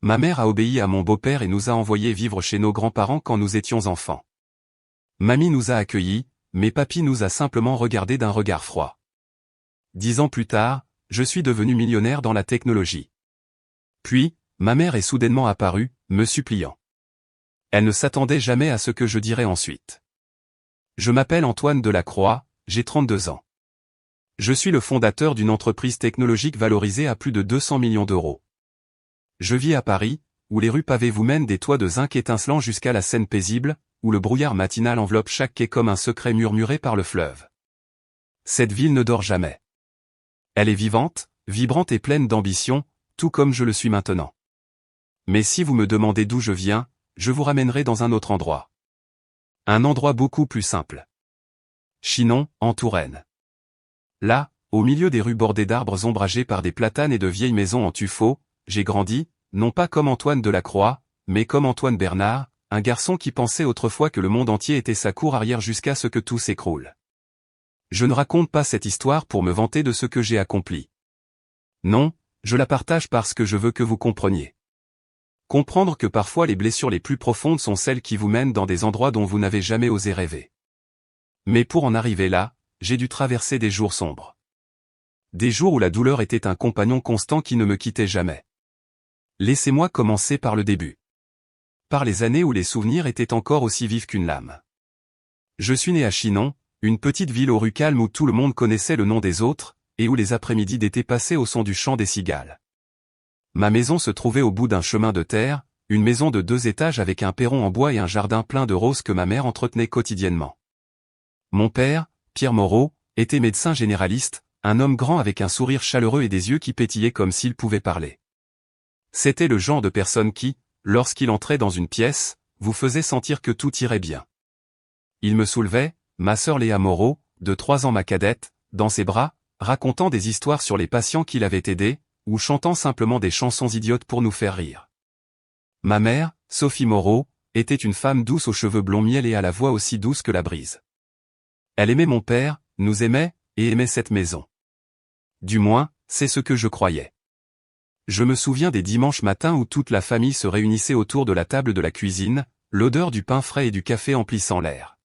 Ma mère a obéi à mon beau-père et nous a envoyés vivre chez nos grands-parents quand nous étions enfants. Mamie nous a accueillis, mais papy nous a simplement regardés d'un regard froid. 10 ans plus tard, je suis devenu millionnaire dans la technologie. Puis, ma mère est soudainement apparue, me suppliant. Elle ne s'attendait jamais à ce que je dirais ensuite. Je m'appelle Antoine Delacroix, j'ai 32 ans. Je suis le fondateur d'une entreprise technologique valorisée à plus de 200 millions d'euros. Je vis à Paris, où les rues pavées vous mènent des toits de zinc étincelants jusqu'à la Seine paisible, où le brouillard matinal enveloppe chaque quai comme un secret murmuré par le fleuve. Cette ville ne dort jamais. Elle est vivante, vibrante et pleine d'ambition, tout comme je le suis maintenant. Mais si vous me demandez d'où je viens, je vous ramènerai dans un autre endroit. Un endroit beaucoup plus simple. Chinon, en Touraine. Là, au milieu des rues bordées d'arbres ombragés par des platanes et de vieilles maisons en tuffeau, j'ai grandi, non pas comme Antoine Delacroix, mais comme Antoine Bernard, un garçon qui pensait autrefois que le monde entier était sa cour arrière jusqu'à ce que tout s'écroule. Je ne raconte pas cette histoire pour me vanter de ce que j'ai accompli. Non, je la partage parce que je veux que vous compreniez. Comprendre que parfois les blessures les plus profondes sont celles qui vous mènent dans des endroits dont vous n'avez jamais osé rêver. Mais pour en arriver là, j'ai dû traverser des jours sombres. Des jours où la douleur était un compagnon constant qui ne me quittait jamais. Laissez-moi commencer par le début. Par les années où les souvenirs étaient encore aussi vifs qu'une lame. Je suis né à Chinon, une petite ville aux rues calmes où tout le monde connaissait le nom des autres, et où les après-midi d'été passaient au son du chant des cigales. Ma maison se trouvait au bout d'un chemin de terre, une maison de 2 étages avec un perron en bois et un jardin plein de roses que ma mère entretenait quotidiennement. Mon père, Pierre Moreau, était médecin généraliste, un homme grand avec un sourire chaleureux et des yeux qui pétillaient comme s'il pouvait parler. C'était le genre de personne qui, lorsqu'il entrait dans une pièce, vous faisait sentir que tout irait bien. Il me soulevait, ma sœur Léa Moreau, de 3 ans ma cadette, dans ses bras, racontant des histoires sur les patients qu'il avait aidés, ou chantant simplement des chansons idiotes pour nous faire rire. Ma mère, Sophie Moreau, était une femme douce aux cheveux blonds miel et à la voix aussi douce que la brise. Elle aimait mon père, nous aimait, et aimait cette maison. Du moins, c'est ce que je croyais. Je me souviens des dimanches matins où toute la famille se réunissait autour de la table de la cuisine, l'odeur du pain frais et du café emplissant l'air.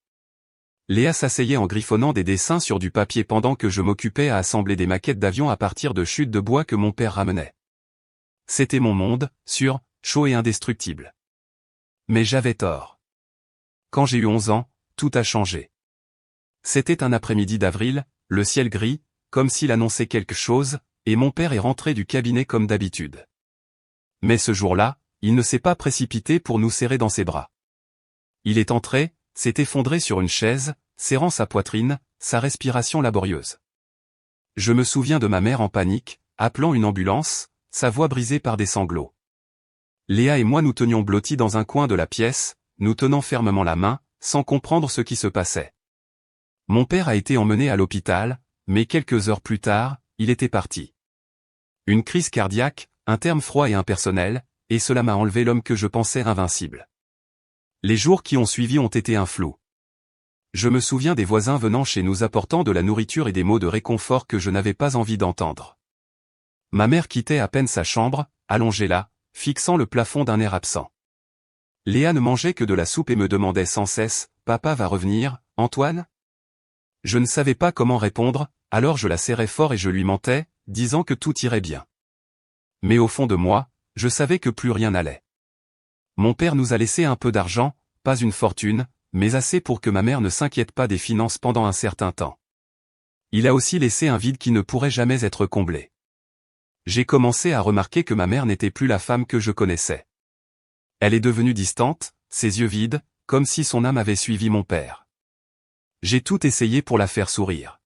Léa s'asseyait en griffonnant des dessins sur du papier pendant que je m'occupais à assembler des maquettes d'avions à partir de chutes de bois que mon père ramenait. C'était mon monde, sûr, chaud et indestructible. Mais j'avais tort. Quand j'ai eu 11 ans, tout a changé. C'était un après-midi d'avril, le ciel gris, comme s'il annonçait quelque chose, et mon père est rentré du cabinet comme d'habitude. Mais ce jour-là, il ne s'est pas précipité pour nous serrer dans ses bras. Il est entré, s'est effondré sur une chaise, serrant sa poitrine, sa respiration laborieuse. Je me souviens de ma mère en panique, appelant une ambulance, sa voix brisée par des sanglots. Léa et moi nous tenions blottis dans un coin de la pièce, nous tenant fermement la main, sans comprendre ce qui se passait. Mon père a été emmené à l'hôpital, mais quelques heures plus tard, il était parti. Une crise cardiaque, un terme froid et impersonnel, et cela m'a enlevé l'homme que je pensais invincible. Les jours qui ont suivi ont été un flou. Je me souviens des voisins venant chez nous apportant de la nourriture et des mots de réconfort que je n'avais pas envie d'entendre. Ma mère quittait à peine sa chambre, allongée là, fixant le plafond d'un air absent. Léa ne mangeait que de la soupe et me demandait sans cesse, « Papa va revenir, Antoine ?» Je ne savais pas comment répondre, alors je la serrais fort et je lui mentais, disant que tout irait bien. Mais au fond de moi, je savais que plus rien n'allait. Mon père nous a laissé un peu d'argent, pas une fortune, mais assez pour que ma mère ne s'inquiète pas des finances pendant un certain temps. Il a aussi laissé un vide qui ne pourrait jamais être comblé. J'ai commencé à remarquer que ma mère n'était plus la femme que je connaissais. Elle est devenue distante, ses yeux vides, comme si son âme avait suivi mon père. J'ai tout essayé pour la faire sourire.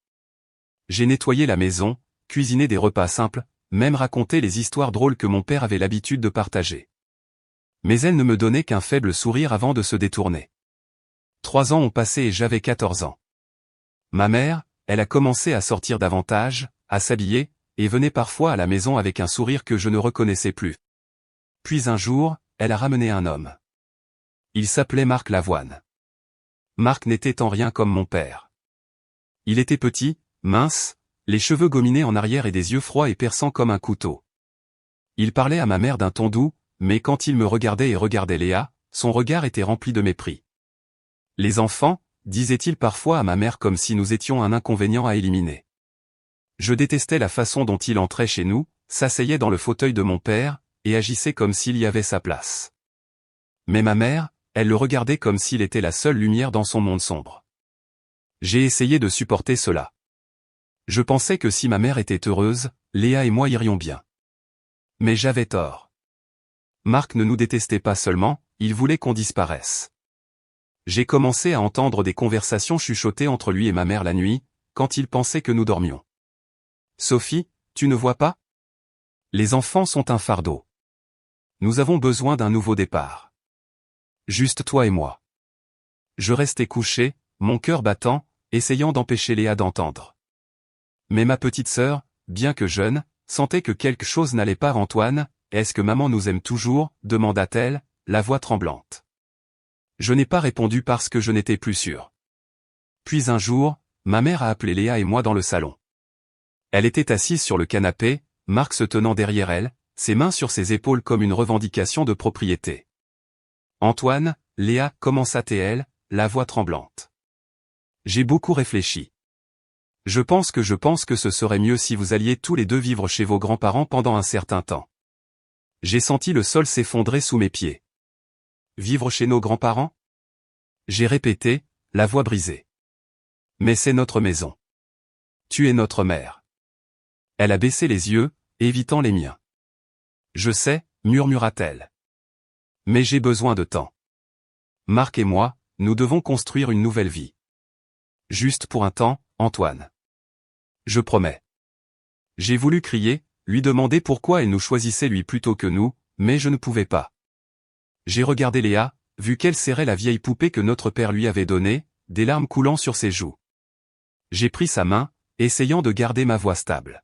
J'ai nettoyé la maison, cuisiné des repas simples, même raconté les histoires drôles que mon père avait l'habitude de partager. Mais elle ne me donnait qu'un faible sourire avant de se détourner. 3 ans ont passé et j'avais 14 ans. Ma mère, elle a commencé à sortir davantage, à s'habiller, et venait parfois à la maison avec un sourire que je ne reconnaissais plus. Puis un jour, elle a ramené un homme. Il s'appelait Marc Lavoine. Marc n'était en rien comme mon père. Il était petit, mince, les cheveux gominés en arrière et des yeux froids et perçants comme un couteau. Il parlait à ma mère d'un ton doux, mais quand il me regardait et regardait Léa, son regard était rempli de mépris. Les enfants, disait-il parfois à ma mère comme si nous étions un inconvénient à éliminer. Je détestais la façon dont il entrait chez nous, s'asseyait dans le fauteuil de mon père, et agissait comme s'il y avait sa place. Mais ma mère, elle le regardait comme s'il était la seule lumière dans son monde sombre. J'ai essayé de supporter cela. Je pensais que si ma mère était heureuse, Léa et moi irions bien. Mais j'avais tort. Marc ne nous détestait pas seulement, il voulait qu'on disparaisse. J'ai commencé à entendre des conversations chuchotées entre lui et ma mère la nuit, quand il pensait que nous dormions. Sophie, tu ne vois pas? Les enfants sont un fardeau. Nous avons besoin d'un nouveau départ. Juste toi et moi. Je restais couché, mon cœur battant, essayant d'empêcher Léa d'entendre. Mais ma petite sœur, bien que jeune, sentait que quelque chose n'allait pas. Antoine, est-ce que maman nous aime toujours, demanda-t-elle, la voix tremblante. Je n'ai pas répondu parce que je n'étais plus sûr. Puis un jour, ma mère a appelé Léa et moi dans le salon. Elle était assise sur le canapé, Marc se tenant derrière elle, ses mains sur ses épaules comme une revendication de propriété. Antoine, Léa, commença-t-elle, la voix tremblante. J'ai beaucoup réfléchi. Je pense que ce serait mieux si vous alliez tous les deux vivre chez vos grands-parents pendant un certain temps. J'ai senti le sol s'effondrer sous mes pieds. Vivre chez nos grands-parents? J'ai répété, la voix brisée. Mais c'est notre maison. Tu es notre mère. Elle a baissé les yeux, évitant les miens. Je sais, murmura-t-elle. Mais j'ai besoin de temps. Marc et moi, nous devons construire une nouvelle vie. Juste pour un temps, Antoine. Je promets. J'ai voulu crier, lui demander pourquoi elle nous choisissait lui plutôt que nous, mais je ne pouvais pas. J'ai regardé Léa, vu qu'elle serrait la vieille poupée que notre père lui avait donnée, des larmes coulant sur ses joues. J'ai pris sa main, essayant de garder ma voix stable.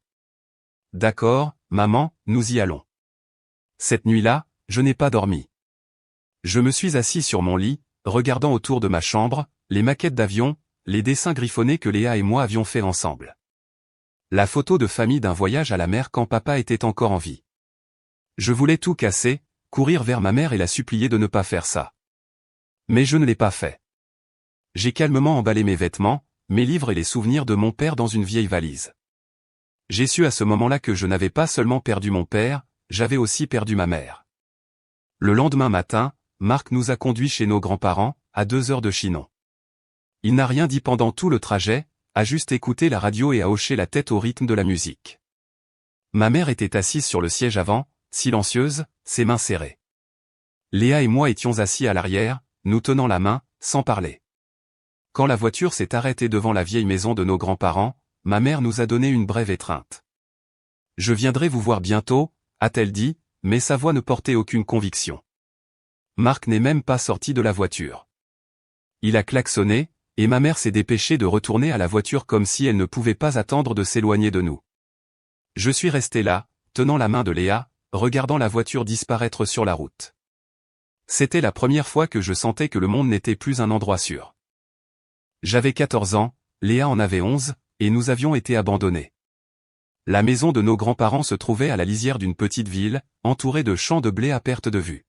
D'accord, maman, nous y allons. Cette nuit-là, je n'ai pas dormi. Je me suis assis sur mon lit, regardant autour de ma chambre, les maquettes d'avions, les dessins griffonnés que Léa et moi avions faits ensemble. La photo de famille d'un voyage à la mer quand papa était encore en vie. Je voulais tout casser, courir vers ma mère et la supplier de ne pas faire ça. Mais je ne l'ai pas fait. J'ai calmement emballé mes vêtements, mes livres et les souvenirs de mon père dans une vieille valise. J'ai su à ce moment-là que je n'avais pas seulement perdu mon père, j'avais aussi perdu ma mère. Le lendemain matin, Marc nous a conduits chez nos grands-parents, à 2 heures de Chinon. Il n'a rien dit pendant tout le trajet, a juste écouté la radio et a hoché la tête au rythme de la musique. Ma mère était assise sur le siège avant, silencieuse, ses mains serrées. Léa et moi étions assis à l'arrière, nous tenant la main, sans parler. Quand la voiture s'est arrêtée devant la vieille maison de nos grands-parents, ma mère nous a donné une brève étreinte. « Je viendrai vous voir bientôt », a-t-elle dit, mais sa voix ne portait aucune conviction. Marc n'est même pas sorti de la voiture. Il a klaxonné, et ma mère s'est dépêchée de retourner à la voiture comme si elle ne pouvait pas attendre de s'éloigner de nous. Je suis resté là, tenant la main de Léa, regardant la voiture disparaître sur la route. C'était la première fois que je sentais que le monde n'était plus un endroit sûr. J'avais 14 ans, Léa en avait 11, et nous avions été abandonnés. La maison de nos grands-parents se trouvait à la lisière d'une petite ville, entourée de champs de blé à perte de vue.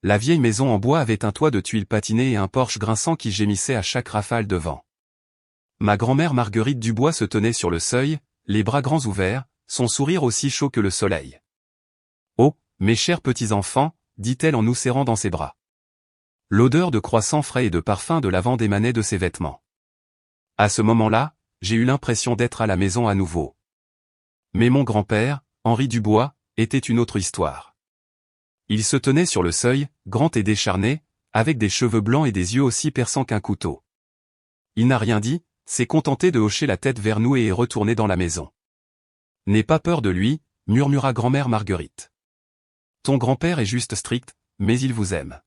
La vieille maison en bois avait un toit de tuiles patinées et un porche grinçant qui gémissait à chaque rafale de vent. Ma grand-mère Marguerite Dubois se tenait sur le seuil, les bras grands ouverts, son sourire aussi chaud que le soleil. « Oh, mes chers petits-enfants », dit-elle en nous serrant dans ses bras. L'odeur de croissants frais et de parfum de lavande émanait de ses vêtements. À ce moment-là, j'ai eu l'impression d'être à la maison à nouveau. Mais mon grand-père, Henri Dubois, était une autre histoire. Il se tenait sur le seuil, grand et décharné, avec des cheveux blancs et des yeux aussi perçants qu'un couteau. Il n'a rien dit, s'est contenté de hocher la tête vers nous et est retourné dans la maison. « N'aie pas peur de lui », murmura grand-mère Marguerite. « Ton grand-père est juste strict, mais il vous aime. »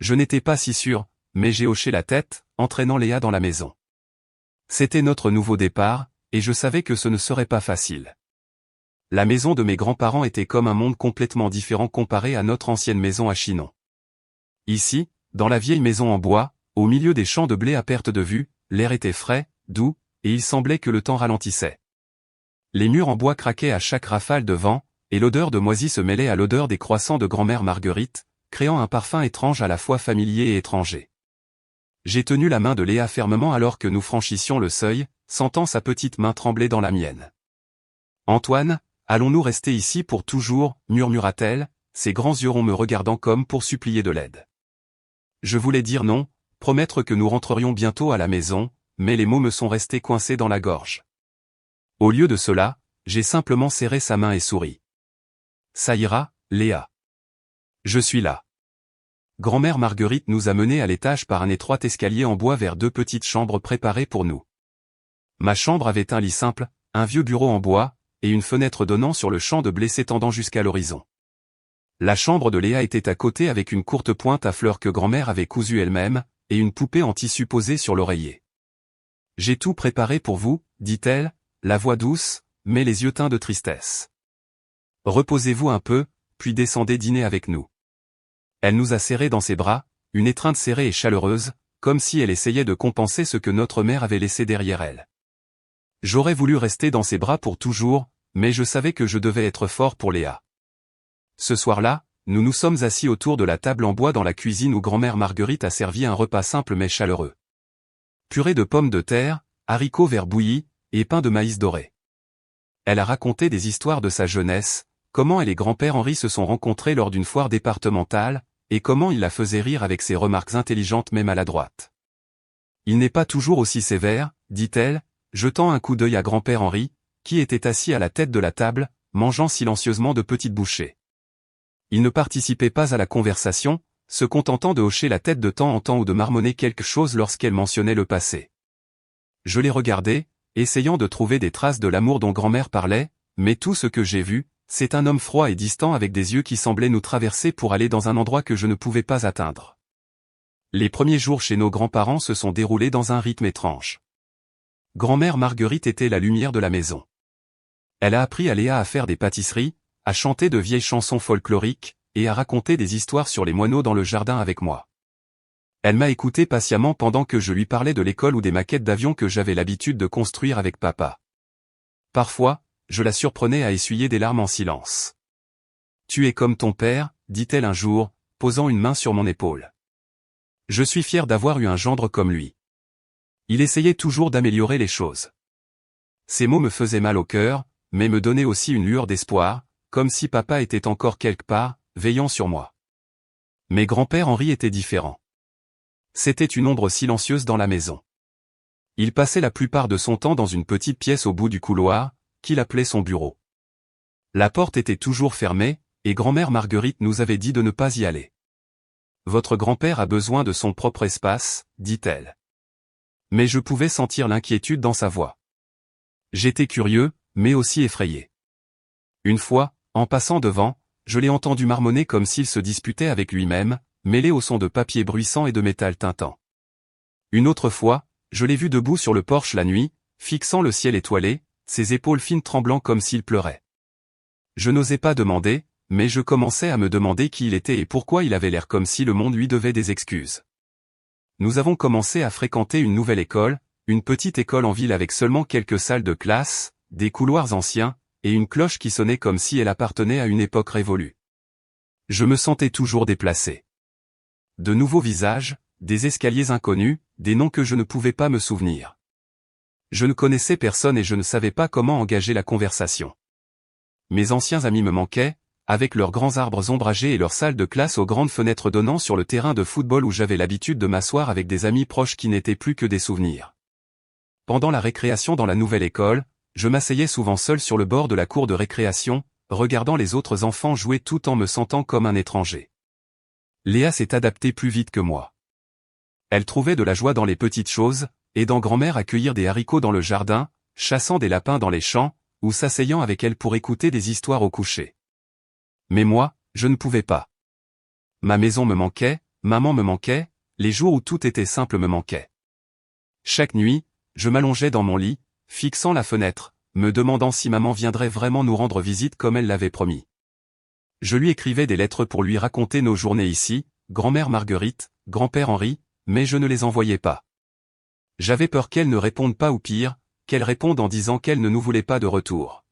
Je n'étais pas si sûr, mais j'ai hoché la tête, entraînant Léa dans la maison. C'était notre nouveau départ, et je savais que ce ne serait pas facile. La maison de mes grands-parents était comme un monde complètement différent comparé à notre ancienne maison à Chinon. Ici, dans la vieille maison en bois, au milieu des champs de blé à perte de vue, l'air était frais, doux, et il semblait que le temps ralentissait. Les murs en bois craquaient à chaque rafale de vent, et l'odeur de moisi se mêlait à l'odeur des croissants de grand-mère Marguerite, créant un parfum étrange à la fois familier et étranger. J'ai tenu la main de Léa fermement alors que nous franchissions le seuil, sentant sa petite main trembler dans la mienne. « Antoine, allons-nous rester ici pour toujours » murmura-t-elle, ses grands yeux ronds me regardant comme pour supplier de l'aide. Je voulais dire non, promettre que nous rentrerions bientôt à la maison, mais les mots me sont restés coincés dans la gorge. Au lieu de cela, j'ai simplement serré sa main et souri. « Ça ira, Léa. Je suis là. » Grand-mère Marguerite nous a menés à l'étage par un étroit escalier en bois vers 2 petites chambres préparées pour nous. Ma chambre avait un lit simple, un vieux bureau en bois, et une fenêtre donnant sur le champ de blé s'étendant jusqu'à l'horizon. La chambre de Léa était à côté avec une courte pointe à fleurs que grand-mère avait cousue elle-même, et une poupée en tissu posée sur l'oreiller. « J'ai tout préparé pour vous, dit-elle, la voix douce, mais les yeux teints de tristesse. Reposez-vous un peu, puis descendez dîner avec nous. » Elle nous a serrés dans ses bras, une étreinte serrée et chaleureuse, comme si elle essayait de compenser ce que notre mère avait laissé derrière elle. J'aurais voulu rester dans ses bras pour toujours, mais je savais que je devais être fort pour Léa. Ce soir-là, nous nous sommes assis autour de la table en bois dans la cuisine où grand-mère Marguerite a servi un repas simple mais chaleureux. Purée de pommes de terre, haricots verts bouillis, et pain de maïs doré. Elle a raconté des histoires de sa jeunesse, comment elle et grand-père Henri se sont rencontrés lors d'une foire départementale, et comment il la faisait rire avec ses remarques intelligentes mais maladroites. Il n'est pas toujours aussi sévère, dit-elle, jetant un coup d'œil à grand-père Henri, qui était assis à la tête de la table, mangeant silencieusement de petites bouchées. Il ne participait pas à la conversation, se contentant de hocher la tête de temps en temps ou de marmonner quelque chose lorsqu'elle mentionnait le passé. Je l'ai regardé, essayant de trouver des traces de l'amour dont grand-mère parlait, mais tout ce que j'ai vu, c'est un homme froid et distant avec des yeux qui semblaient nous traverser pour aller dans un endroit que je ne pouvais pas atteindre. Les premiers jours chez nos grands-parents se sont déroulés dans un rythme étrange. Grand-mère Marguerite était la lumière de la maison. Elle a appris à Léa à faire des pâtisseries, à chanter de vieilles chansons folkloriques, et à raconter des histoires sur les moineaux dans le jardin avec moi. Elle m'a écouté patiemment pendant que je lui parlais de l'école ou des maquettes d'avions que j'avais l'habitude de construire avec papa. Parfois, je la surprenais à essuyer des larmes en silence. « Tu es comme ton père » dit-elle un jour, posant une main sur mon épaule. Je suis fier d'avoir eu un gendre comme lui. Il essayait toujours d'améliorer les choses. Ces mots me faisaient mal au cœur, mais me donnaient aussi une lueur d'espoir, comme si papa était encore quelque part, veillant sur moi. Mais grand-père Henri était différent. C'était une ombre silencieuse dans la maison. Il passait la plupart de son temps dans une petite pièce au bout du couloir, qu'il appelait son bureau. La porte était toujours fermée, et grand-mère Marguerite nous avait dit de ne pas y aller. « Votre grand-père a besoin de son propre espace » dit-elle. Mais je pouvais sentir l'inquiétude dans sa voix. J'étais curieux, mais aussi effrayé. Une fois, en passant devant, je l'ai entendu marmonner comme s'il se disputait avec lui-même, mêlé au son de papier bruissant et de métal tintant. Une autre fois, je l'ai vu debout sur le porche la nuit, fixant le ciel étoilé, ses épaules fines tremblant comme s'il pleurait. Je n'osais pas demander, mais je commençais à me demander qui il était et pourquoi il avait l'air comme si le monde lui devait des excuses. Nous avons commencé à fréquenter une nouvelle école, une petite école en ville avec seulement quelques salles de classe, des couloirs anciens, et une cloche qui sonnait comme si elle appartenait à une époque révolue. Je me sentais toujours déplacé. De nouveaux visages, des escaliers inconnus, des noms que je ne pouvais pas me souvenir. Je ne connaissais personne et je ne savais pas comment engager la conversation. Mes anciens amis me manquaient, avec leurs grands arbres ombragés et leurs salles de classe aux grandes fenêtres donnant sur le terrain de football où j'avais l'habitude de m'asseoir avec des amis proches qui n'étaient plus que des souvenirs. Pendant la récréation dans la nouvelle école, je m'asseyais souvent seul sur le bord de la cour de récréation, regardant les autres enfants jouer tout en me sentant comme un étranger. Léa s'est adaptée plus vite que moi. Elle trouvait de la joie dans les petites choses, aidant grand-mère à cueillir des haricots dans le jardin, chassant des lapins dans les champs, ou s'asseyant avec elle pour écouter des histoires au coucher. Mais moi, je ne pouvais pas. Ma maison me manquait, maman me manquait, les jours où tout était simple me manquaient. Chaque nuit, je m'allongeais dans mon lit, fixant la fenêtre, me demandant si maman viendrait vraiment nous rendre visite comme elle l'avait promis. Je lui écrivais des lettres pour lui raconter nos journées ici, grand-mère Marguerite, grand-père Henri, mais je ne les envoyais pas. J'avais peur qu'elle ne réponde pas ou pire, qu'elle réponde en disant qu'elle ne nous voulait pas de retour.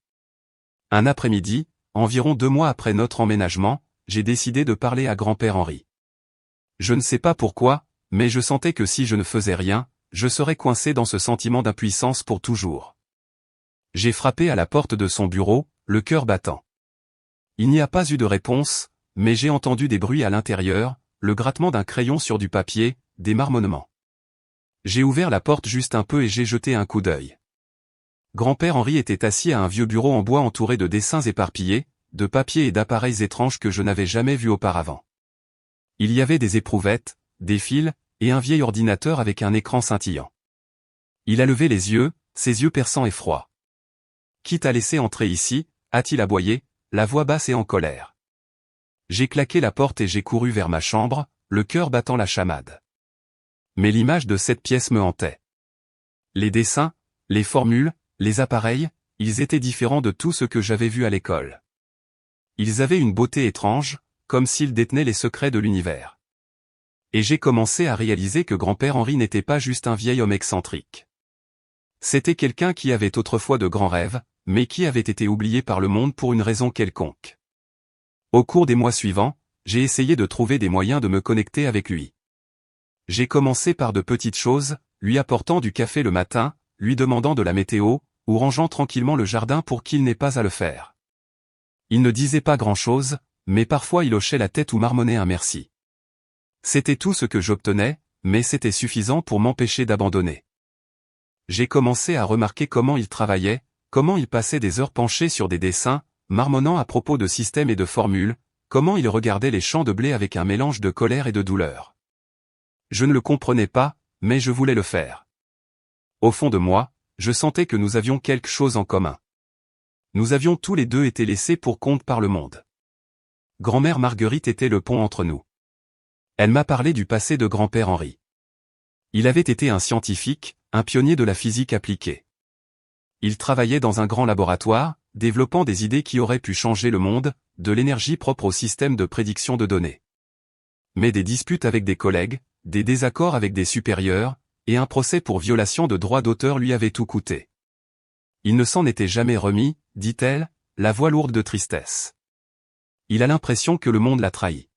Un après-midi, environ 2 mois après notre emménagement, j'ai décidé de parler à grand-père Henri. Je ne sais pas pourquoi, mais je sentais que si je ne faisais rien, je serais coincé dans ce sentiment d'impuissance pour toujours. J'ai frappé à la porte de son bureau, le cœur battant. Il n'y a pas eu de réponse, mais j'ai entendu des bruits à l'intérieur, le grattement d'un crayon sur du papier, des marmonnements. J'ai ouvert la porte juste un peu et j'ai jeté un coup d'œil. Grand-père Henri était assis à un vieux bureau en bois entouré de dessins éparpillés, de papiers et d'appareils étranges que je n'avais jamais vus auparavant. Il y avait des éprouvettes, des fils, et un vieil ordinateur avec un écran scintillant. Il a levé les yeux, ses yeux perçants et froids. « Qui t'a laissé entrer ici ?» a-t-il aboyé, la voix basse et en colère. J'ai claqué la porte et j'ai couru vers ma chambre, le cœur battant la chamade. Mais l'image de cette pièce me hantait. Les dessins, les formules, les appareils, ils étaient différents de tout ce que j'avais vu à l'école. Ils avaient une beauté étrange, comme s'ils détenaient les secrets de l'univers. Et j'ai commencé à réaliser que grand-père Henri n'était pas juste un vieil homme excentrique. C'était quelqu'un qui avait autrefois de grands rêves, mais qui avait été oublié par le monde pour une raison quelconque. Au cours des mois suivants, j'ai essayé de trouver des moyens de me connecter avec lui. J'ai commencé par de petites choses, lui apportant du café le matin, lui demandant de la météo, ou rangeant tranquillement le jardin pour qu'il n'ait pas à le faire. Il ne disait pas grand-chose, mais parfois il hochait la tête ou marmonnait un merci. C'était tout ce que j'obtenais, mais c'était suffisant pour m'empêcher d'abandonner. J'ai commencé à remarquer comment il travaillait, comment il passait des heures penché sur des dessins, marmonnant à propos de systèmes et de formules, comment il regardait les champs de blé avec un mélange de colère et de douleur. Je ne le comprenais pas, mais je voulais le faire. Au fond de moi, je sentais que nous avions quelque chose en commun. Nous avions tous les deux été laissés pour compte par le monde. Grand-mère Marguerite était le pont entre nous. Elle m'a parlé du passé de grand-père Henri. Il avait été un scientifique, un pionnier de la physique appliquée. Il travaillait dans un grand laboratoire, développant des idées qui auraient pu changer le monde, de l'énergie propre au système de prédiction de données. Mais des disputes avec des collègues, des désaccords avec des supérieurs, et un procès pour violation de droits d'auteur lui avaient tout coûté. Il ne s'en était jamais remis, dit-elle, la voix lourde de tristesse. Il a l'impression que le monde l'a trahi.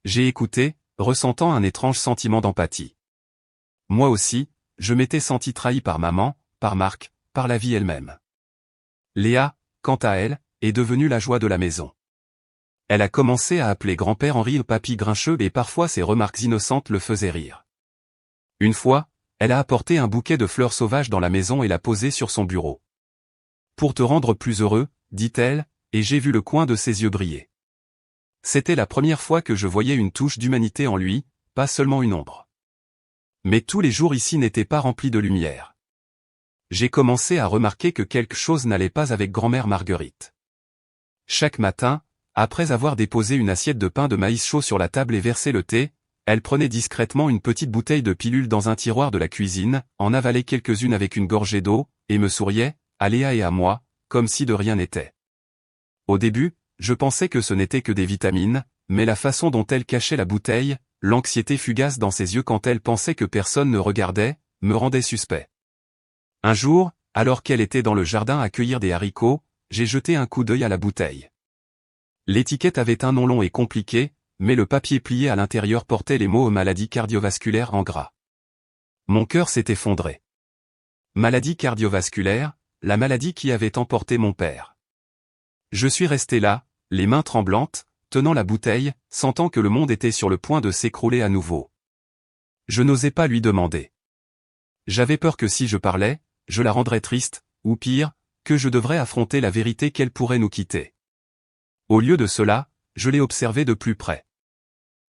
J'ai écouté, ressentant un étrange sentiment d'empathie. Moi aussi, je m'étais senti trahi par maman, par Marc, par la vie elle-même. Léa, quant à elle, est devenue la joie de la maison. Elle a commencé à appeler grand-père Henri le papy grincheux et parfois ses remarques innocentes le faisaient rire. Une fois, elle a apporté un bouquet de fleurs sauvages dans la maison et l'a posé sur son bureau. « Pour te rendre plus heureux, dit-elle, et j'ai vu le coin de ses yeux briller. C'était la première fois que je voyais une touche d'humanité en lui, pas seulement une ombre. Mais tous les jours ici n'étaient pas remplis de lumière. J'ai commencé à remarquer que quelque chose n'allait pas avec grand-mère Marguerite. Chaque matin, après avoir déposé une assiette de pain de maïs chaud sur la table et versé le thé, elle prenait discrètement une petite bouteille de pilule dans un tiroir de la cuisine, en avalait quelques-unes avec une gorgée d'eau, et me souriait, à Léa et à moi, comme si de rien n'était. Au début, je pensais que ce n'était que des vitamines, mais la façon dont elle cachait la bouteille, l'anxiété fugace dans ses yeux quand elle pensait que personne ne regardait, me rendait suspect. Un jour, alors qu'elle était dans le jardin à cueillir des haricots, j'ai jeté un coup d'œil à la bouteille. L'étiquette avait un nom long et compliqué, mais le papier plié à l'intérieur portait les mots « maladie cardiovasculaire » en gras. Mon cœur s'est effondré. Maladie cardiovasculaire, la maladie qui avait emporté mon père. Je suis resté là, les mains tremblantes, tenant la bouteille, sentant que le monde était sur le point de s'écrouler à nouveau. Je n'osais pas lui demander. J'avais peur que si je parlais, je la rendrais triste, ou pire, que je devrais affronter la vérité qu'elle pourrait nous quitter. Au lieu de cela, je l'ai observée de plus près.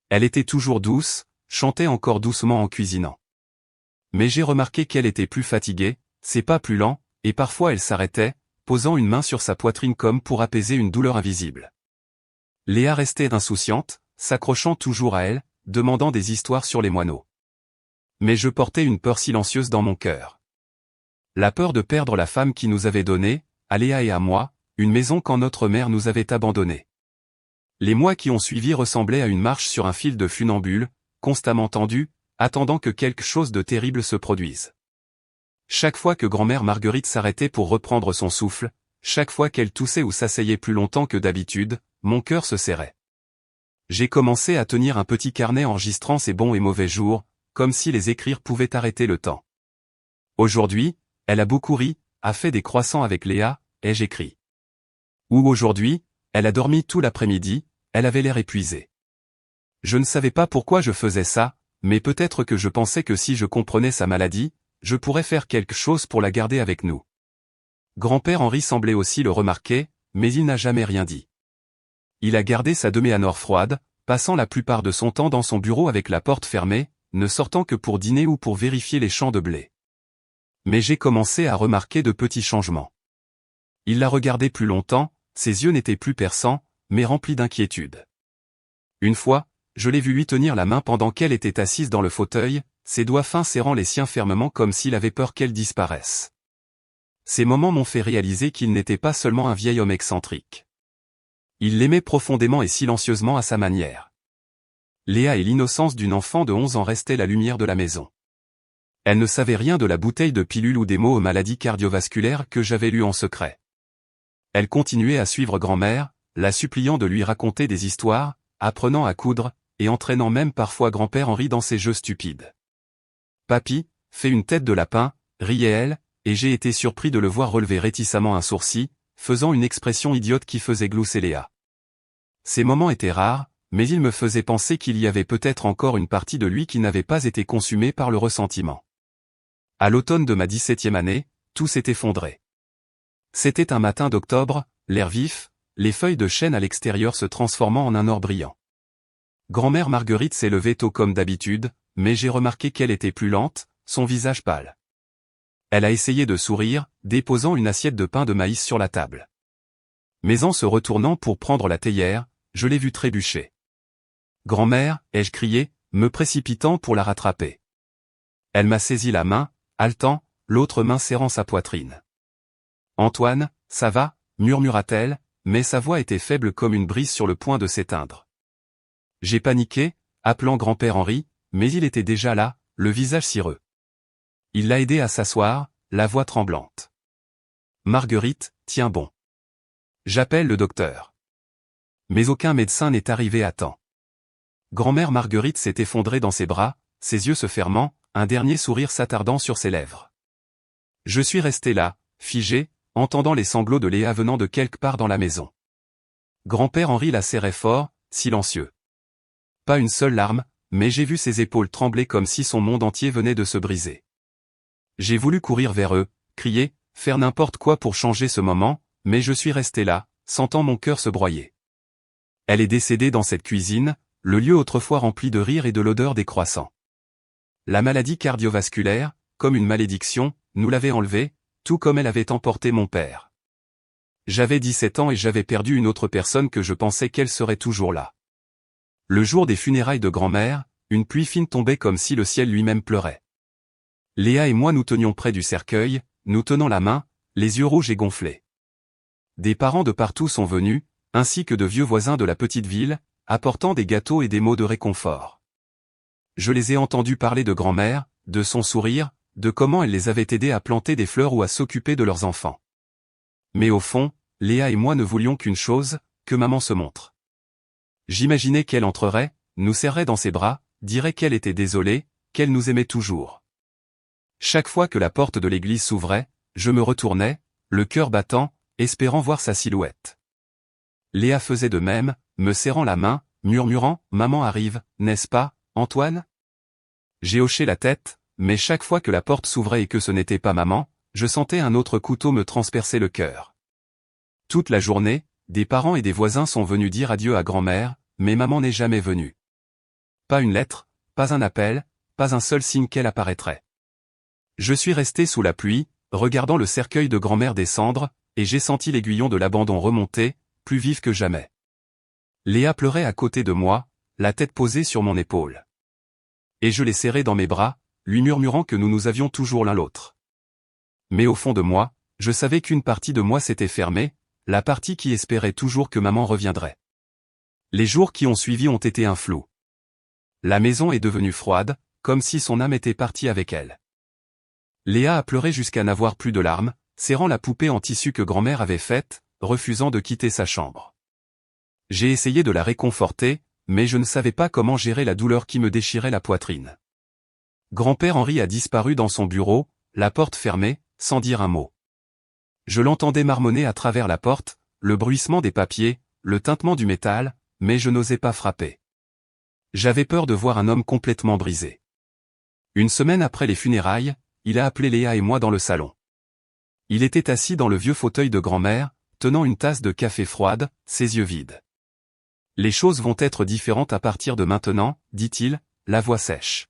Elle était toujours douce, chantait encore doucement en cuisinant. Mais j'ai remarqué qu'elle était plus fatiguée, ses pas plus lents, et parfois elle s'arrêtait, posant une main sur sa poitrine comme pour apaiser une douleur invisible. Léa restait insouciante, s'accrochant toujours à elle, demandant des histoires sur les moineaux. Mais je portais une peur silencieuse dans mon cœur. La peur de perdre la femme qui nous avait donné, à Léa et à moi, une maison quand notre mère nous avait abandonnés. Les mois qui ont suivi ressemblaient à une marche sur un fil de funambule, constamment tendu, attendant que quelque chose de terrible se produise. Chaque fois que grand-mère Marguerite s'arrêtait pour reprendre son souffle, chaque fois qu'elle toussait ou s'asseyait plus longtemps que d'habitude, mon cœur se serrait. J'ai commencé à tenir un petit carnet enregistrant ses bons et mauvais jours, comme si les écrire pouvait arrêter le temps. Aujourd'hui, elle a beaucoup ri, a fait des croissants avec Léa, ai-je écrit. Ou aujourd'hui, elle a dormi tout l'après-midi, elle avait l'air épuisée. Je ne savais pas pourquoi je faisais ça, mais peut-être que je pensais que si je comprenais sa maladie, je pourrais faire quelque chose pour la garder avec nous. Grand-père Henri semblait aussi le remarquer, mais il n'a jamais rien dit. Il a gardé sa deméanore froide, passant la plupart de son temps dans son bureau avec la porte fermée, ne sortant que pour dîner ou pour vérifier les champs de blé. Mais j'ai commencé à remarquer de petits changements. Il la regardait plus longtemps, ses yeux n'étaient plus perçants, mais remplis d'inquiétude. Une fois, je l'ai vu lui tenir la main pendant qu'elle était assise dans le fauteuil, ses doigts fins serrant les siens fermement comme s'il avait peur qu'elle disparaisse. Ces moments m'ont fait réaliser qu'il n'était pas seulement un vieil homme excentrique. Il l'aimait profondément et silencieusement à sa manière. Léa et l'innocence d'une enfant de 11 ans restaient la lumière de la maison. Elle ne savait rien de la bouteille de pilules ou des mots aux maladies cardiovasculaires que j'avais lus en secret. Elle continuait à suivre grand-mère, la suppliant de lui raconter des histoires, apprenant à coudre, et entraînant même parfois grand-père Henri dans ses jeux stupides. Papy, fais une tête de lapin, riait-elle, et j'ai été surpris de le voir relever réticemment un sourcil, faisant une expression idiote qui faisait glousser Léa. Ces moments étaient rares, mais ils me faisaient penser qu'il y avait peut-être encore une partie de lui qui n'avait pas été consumée par le ressentiment. À l'automne de ma 17e année, tout s'est effondré. C'était un matin d'octobre, l'air vif, les feuilles de chêne à l'extérieur se transformant en un or brillant. Grand-mère Marguerite s'est levée tôt comme d'habitude, mais j'ai remarqué qu'elle était plus lente, son visage pâle. Elle a essayé de sourire, déposant une assiette de pain de maïs sur la table. Mais en se retournant pour prendre la théière, je l'ai vue trébucher. « Grand-mère » ai-je crié, me précipitant pour la rattraper. Elle m'a saisi la main, haletant, l'autre main serrant sa poitrine. « Antoine, ça va » murmura-t-elle, mais sa voix était faible comme une brise sur le point de s'éteindre. J'ai paniqué, appelant grand-père Henri, mais il était déjà là, le visage cireux. Il l'a aidé à s'asseoir, la voix tremblante. « Marguerite, tiens bon. J'appelle le docteur. » Mais aucun médecin n'est arrivé à temps. Grand-mère Marguerite s'est effondrée dans ses bras, ses yeux se fermant, un dernier sourire s'attardant sur ses lèvres. Je suis resté là, figé, entendant les sanglots de Léa venant de quelque part dans la maison. Grand-père Henri la serrait fort, silencieux. Pas une seule larme, mais j'ai vu ses épaules trembler comme si son monde entier venait de se briser. J'ai voulu courir vers eux, crier, faire n'importe quoi pour changer ce moment, mais je suis resté là, sentant mon cœur se broyer. Elle est décédée dans cette cuisine, le lieu autrefois rempli de rire et de l'odeur des croissants. La maladie cardiovasculaire, comme une malédiction, nous l'avait enlevée, tout comme elle avait emporté mon père. J'avais 17 ans et j'avais perdu une autre personne que je pensais qu'elle serait toujours là. Le jour des funérailles de grand-mère, une pluie fine tombait comme si le ciel lui-même pleurait. Léa et moi nous tenions près du cercueil, nous tenant la main, les yeux rouges et gonflés. Des parents de partout sont venus, ainsi que de vieux voisins de la petite ville, apportant des gâteaux et des mots de réconfort. Je les ai entendus parler de grand-mère, de son sourire, de comment elle les avait aidés à planter des fleurs ou à s'occuper de leurs enfants. Mais au fond, Léa et moi ne voulions qu'une chose, que maman se montre. J'imaginais qu'elle entrerait, nous serrait dans ses bras, dirait qu'elle était désolée, qu'elle nous aimait toujours. Chaque fois que la porte de l'église s'ouvrait, je me retournais, le cœur battant, espérant voir sa silhouette. Léa faisait de même, me serrant la main, murmurant « Maman arrive, n'est-ce pas, Antoine ?» J'ai hoché la tête, mais chaque fois que la porte s'ouvrait et que ce n'était pas maman, je sentais un autre couteau me transpercer le cœur. Toute la journée, des parents et des voisins sont venus dire adieu à grand-mère, mais maman n'est jamais venue. Pas une lettre, pas un appel, pas un seul signe qu'elle apparaîtrait. Je suis resté sous la pluie, regardant le cercueil de grand-mère descendre, et j'ai senti l'aiguillon de l'abandon remonter, plus vif que jamais. Léa pleurait à côté de moi, la tête posée sur mon épaule. Et je l'ai serrée dans mes bras, lui murmurant que nous nous avions toujours l'un l'autre. Mais au fond de moi, je savais qu'une partie de moi s'était fermée, la partie qui espérait toujours que maman reviendrait. Les jours qui ont suivi ont été un flou. La maison est devenue froide, comme si son âme était partie avec elle. Léa a pleuré jusqu'à n'avoir plus de larmes, serrant la poupée en tissu que grand-mère avait faite, refusant de quitter sa chambre. J'ai essayé de la réconforter, mais je ne savais pas comment gérer la douleur qui me déchirait la poitrine. Grand-père Henri a disparu dans son bureau, la porte fermée, sans dire un mot. Je l'entendais marmonner à travers la porte, le bruissement des papiers, le tintement du métal, mais je n'osais pas frapper. J'avais peur de voir un homme complètement brisé. Une semaine après les funérailles, il a appelé Léa et moi dans le salon. Il était assis dans le vieux fauteuil de grand-mère, tenant une tasse de café froide, ses yeux vides. « Les choses vont être différentes à partir de maintenant, dit-il, la voix sèche.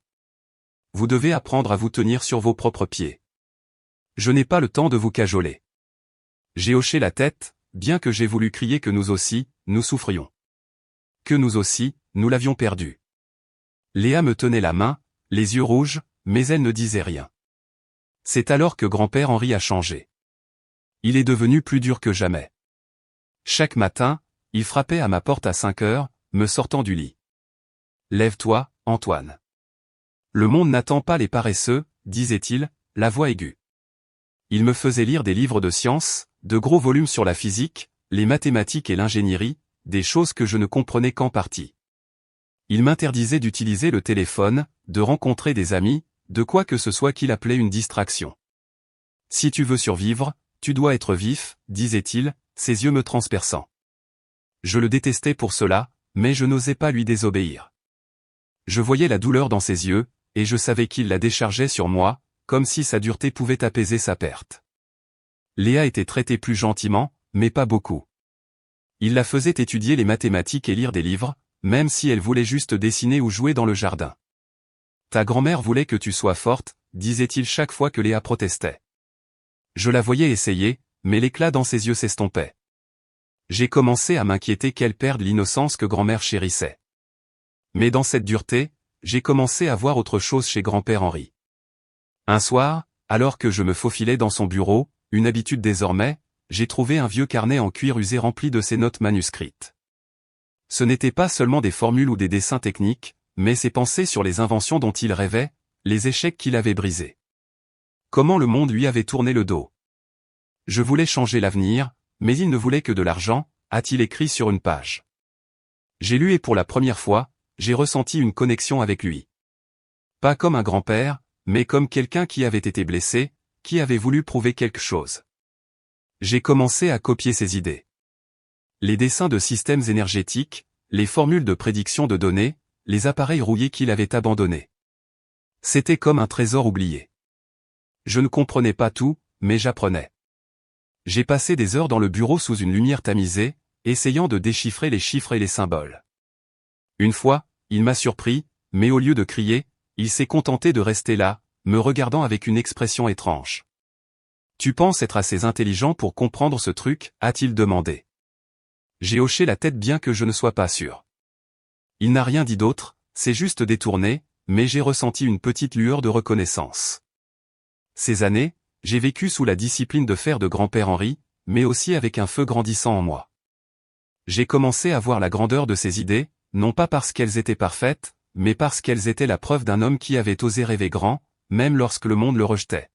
Vous devez apprendre à vous tenir sur vos propres pieds. Je n'ai pas le temps de vous cajoler. » J'ai hoché la tête, bien que j'ai voulu crier que nous aussi, nous souffrions. Que nous aussi, nous l'avions perdu. Léa me tenait la main, les yeux rouges, mais elle ne disait rien. C'est alors que grand-père Henri a changé. Il est devenu plus dur que jamais. Chaque matin, il frappait à ma porte à 5 heures, me sortant du lit. « Lève-toi, Antoine. Le monde n'attend pas les paresseux, disait-il, la voix aiguë. Il me faisait lire des livres de sciences, de gros volumes sur la physique, les mathématiques et l'ingénierie, des choses que je ne comprenais qu'en partie. Il m'interdisait d'utiliser le téléphone, de rencontrer des amis, de quoi que ce soit qu'il appelait une distraction. Si tu veux survivre, tu dois être vif, disait-il, ses yeux me transperçant. Je le détestais pour cela, mais je n'osais pas lui désobéir. Je voyais la douleur dans ses yeux, et je savais qu'il la déchargeait sur moi, comme si sa dureté pouvait apaiser sa perte. Léa était traitée plus gentiment, mais pas beaucoup. Il la faisait étudier les mathématiques et lire des livres, même si elle voulait juste dessiner ou jouer dans le jardin. Ta grand-mère voulait que tu sois forte, disait-il chaque fois que Léa protestait. Je la voyais essayer, mais l'éclat dans ses yeux s'estompait. J'ai commencé à m'inquiéter qu'elle perde l'innocence que grand-mère chérissait. Mais dans cette dureté, j'ai commencé à voir autre chose chez grand-père Henri. Un soir, alors que je me faufilais dans son bureau, une habitude désormais, j'ai trouvé un vieux carnet en cuir usé rempli de ses notes manuscrites. Ce n'étaient pas seulement des formules ou des dessins techniques, mais ses pensées sur les inventions dont il rêvait, les échecs qu'il avait brisés. Comment le monde lui avait tourné le dos. Je voulais changer l'avenir, mais il ne voulait que de l'argent, a-t-il écrit sur une page. J'ai lu et pour la première fois, j'ai ressenti une connexion avec lui. Pas comme un grand-père, mais comme quelqu'un qui avait été blessé, qui avait voulu prouver quelque chose. J'ai commencé à copier ses idées. Les dessins de systèmes énergétiques, les formules de prédiction de données, les appareils rouillés qu'il avait abandonnés. C'était comme un trésor oublié. Je ne comprenais pas tout, mais j'apprenais. J'ai passé des heures dans le bureau sous une lumière tamisée, essayant de déchiffrer les chiffres et les symboles. Une fois, il m'a surpris, mais au lieu de crier, il s'est contenté de rester là, me regardant avec une expression étrange. « Tu penses être assez intelligent pour comprendre ce truc ?» a-t-il demandé. J'ai hoché la tête bien que je ne sois pas sûr. Il n'a rien dit d'autre, c'est juste détourné, mais j'ai ressenti une petite lueur de reconnaissance. Ces années, j'ai vécu sous la discipline de fer de grand-père Henri, mais aussi avec un feu grandissant en moi. J'ai commencé à voir la grandeur de ses idées, non pas parce qu'elles étaient parfaites, mais parce qu'elles étaient la preuve d'un homme qui avait osé rêver grand, même lorsque le monde le rejetait.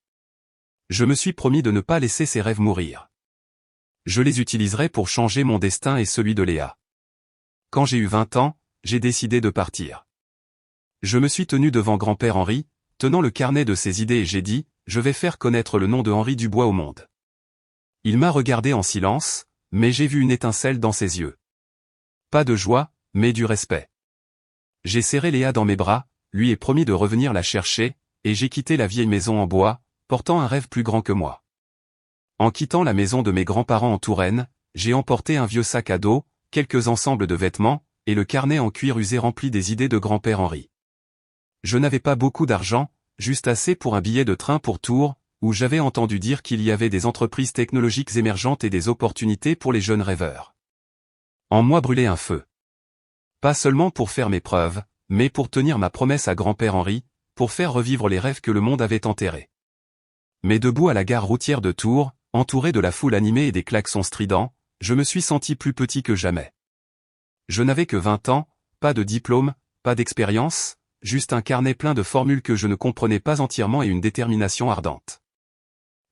Je me suis promis de ne pas laisser ses rêves mourir. Je les utiliserai pour changer mon destin et celui de Léa. Quand j'ai eu 20 ans, j'ai décidé de partir. Je me suis tenu devant grand-père Henri, tenant le carnet de ses idées et j'ai dit, je vais faire connaître le nom de Henri Dubois au monde. Il m'a regardé en silence, mais j'ai vu une étincelle dans ses yeux. Pas de joie, mais du respect. J'ai serré Léa dans mes bras, lui ai promis de revenir la chercher, et j'ai quitté la vieille maison en bois, portant un rêve plus grand que moi. En quittant la maison de mes grands-parents en Touraine, j'ai emporté un vieux sac à dos, quelques ensembles de vêtements, et le carnet en cuir usé rempli des idées de grand-père Henri. Je n'avais pas beaucoup d'argent, juste assez pour un billet de train pour Tours, où j'avais entendu dire qu'il y avait des entreprises technologiques émergentes et des opportunités pour les jeunes rêveurs. En moi brûlait un feu. Pas seulement pour faire mes preuves, mais pour tenir ma promesse à grand-père Henri, pour faire revivre les rêves que le monde avait enterrés. Mais debout à la gare routière de Tours, entouré de la foule animée et des klaxons stridents, je me suis senti plus petit que jamais. Je n'avais que 20 ans, pas de diplôme, pas d'expérience, juste un carnet plein de formules que je ne comprenais pas entièrement et une détermination ardente.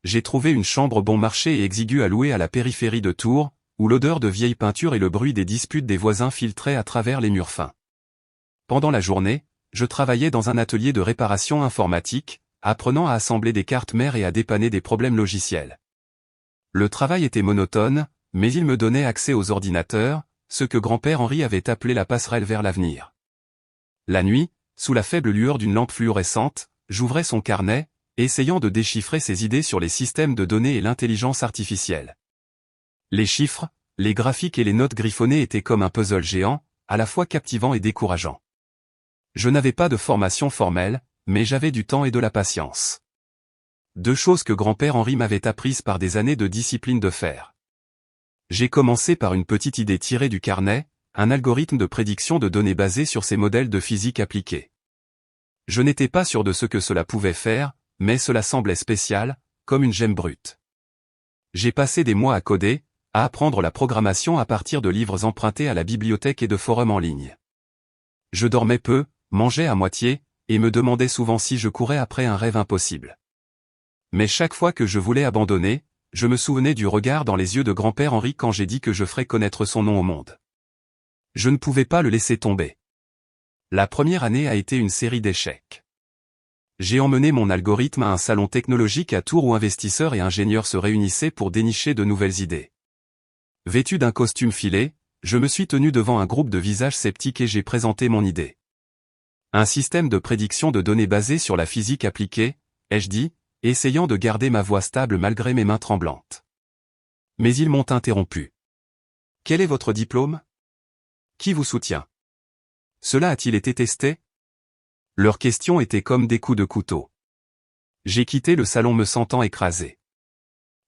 J'ai trouvé une chambre bon marché et exiguë à louer à la périphérie de Tours, où l'odeur de vieille peinture et le bruit des disputes des voisins filtraient à travers les murs fins. Pendant la journée, je travaillais dans un atelier de réparation informatique, apprenant à assembler des cartes mères et à dépanner des problèmes logiciels. Le travail était monotone, mais il me donnait accès aux ordinateurs, ce que grand-père Henri avait appelé la passerelle vers l'avenir. La nuit, sous la faible lueur d'une lampe fluorescente, j'ouvrais son carnet, essayant de déchiffrer ses idées sur les systèmes de données et l'intelligence artificielle. Les chiffres, les graphiques et les notes griffonnées étaient comme un puzzle géant, à la fois captivant et décourageant. Je n'avais pas de formation formelle, mais j'avais du temps et de la patience. Deux choses que grand-père Henri m'avait apprises par des années de discipline de fer. J'ai commencé par une petite idée tirée du carnet, un algorithme de prédiction de données basé sur ces modèles de physique appliquée. Je n'étais pas sûr de ce que cela pouvait faire, mais cela semblait spécial, comme une gemme brute. J'ai passé des mois à coder, à apprendre la programmation à partir de livres empruntés à la bibliothèque et de forums en ligne. Je dormais peu, mangeais à moitié, et me demandais souvent si je courais après un rêve impossible. Mais chaque fois que je voulais abandonner, je me souvenais du regard dans les yeux de grand-père Henri quand j'ai dit que je ferais connaître son nom au monde. Je ne pouvais pas le laisser tomber. La première année a été une série d'échecs. J'ai emmené mon algorithme à un salon technologique à Tours où investisseurs et ingénieurs se réunissaient pour dénicher de nouvelles idées. Vêtu d'un costume filé, je me suis tenu devant un groupe de visages sceptiques et j'ai présenté mon idée. Un système de prédiction de données basé sur la physique appliquée, ai-je dit, essayant de garder ma voix stable malgré mes mains tremblantes. Mais ils m'ont interrompu. Quel est votre diplôme? Qui vous soutient? Cela a-t-il été testé? Leurs questions étaient comme des coups de couteau. J'ai quitté le salon me sentant écrasé.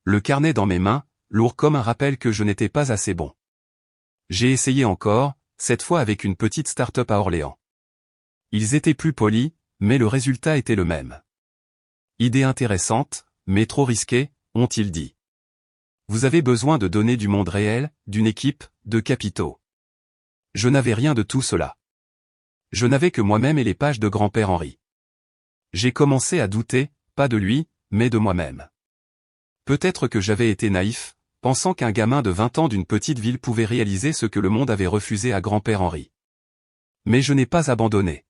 Le carnet dans mes mains, lourd comme un rappel que je n'étais pas assez bon. J'ai essayé encore, cette fois avec une petite start-up à Orléans. Ils étaient plus polis, mais le résultat était le même. Idée intéressante, mais trop risquée, ont-ils dit. Vous avez besoin de données du monde réel, d'une équipe, de capitaux. Je n'avais rien de tout cela. Je n'avais que moi-même et les pages de grand-père Henri. J'ai commencé à douter, pas de lui, mais de moi-même. Peut-être que j'avais été naïf, pensant qu'un gamin de 20 ans d'une petite ville pouvait réaliser ce que le monde avait refusé à grand-père Henri. Mais je n'ai pas abandonné.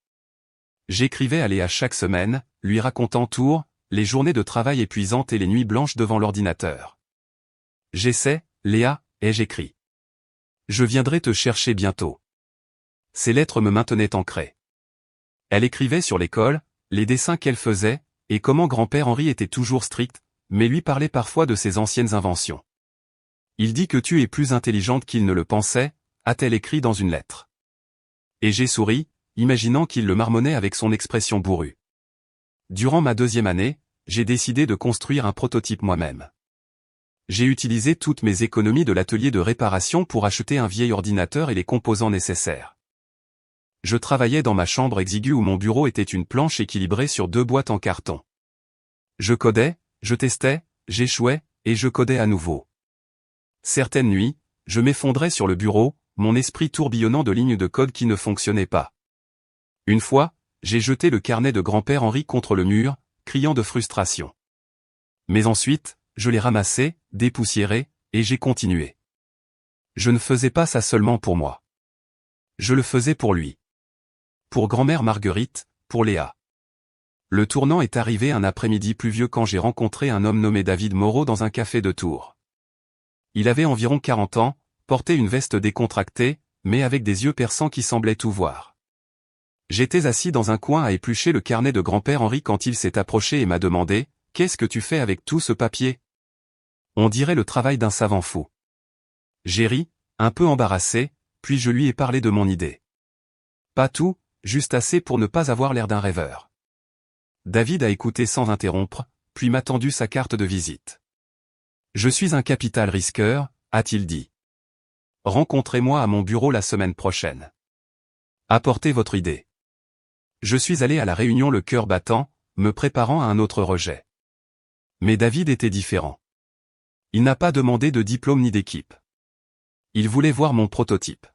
J'écrivais à Léa chaque semaine, lui racontant Tours, les journées de travail épuisantes et les nuits blanches devant l'ordinateur. J'essaie, Léa, ai-je écrit. Je viendrai te chercher bientôt. Ces lettres me maintenaient ancré. Elle écrivait sur l'école, les dessins qu'elle faisait, et comment grand-père Henri était toujours strict, mais lui parlait parfois de ses anciennes inventions. Il dit que tu es plus intelligente qu'il ne le pensait, a-t-elle écrit dans une lettre. Et j'ai souri, imaginant qu'il le marmonnait avec son expression bourrue. Durant ma deuxième année, j'ai décidé de construire un prototype moi-même. J'ai utilisé toutes mes économies de l'atelier de réparation pour acheter un vieil ordinateur et les composants nécessaires. Je travaillais dans ma chambre exiguë où mon bureau était une planche équilibrée sur deux boîtes en carton. Je codais, je testais, j'échouais, et je codais à nouveau. Certaines nuits, je m'effondrais sur le bureau, mon esprit tourbillonnant de lignes de code qui ne fonctionnaient pas. Une fois, j'ai jeté le carnet de grand-père Henri contre le mur, criant de frustration. Mais ensuite, je l'ai ramassé, dépoussiéré, et j'ai continué. Je ne faisais pas ça seulement pour moi. Je le faisais pour lui. Pour grand-mère Marguerite, pour Léa. Le tournant est arrivé un après-midi pluvieux quand j'ai rencontré un homme nommé David Moreau dans un café de Tours. Il avait environ 40 ans, portait une veste décontractée, mais avec des yeux perçants qui semblaient tout voir. J'étais assis dans un coin à éplucher le carnet de grand-père Henri quand il s'est approché et m'a demandé « Qu'est-ce que tu fais avec tout ce papier ?» On dirait le travail d'un savant fou. J'ai ri, un peu embarrassé, puis je lui ai parlé de mon idée. Pas tout, juste assez pour ne pas avoir l'air d'un rêveur. David a écouté sans interrompre, puis m'a tendu sa carte de visite. Je suis un capital risqueur, a-t-il dit. Rencontrez-moi à mon bureau la semaine prochaine. Apportez votre idée. Je suis allé à la réunion le cœur battant, me préparant à un autre rejet. Mais David était différent. Il n'a pas demandé de diplôme ni d'équipe. Il voulait voir mon prototype.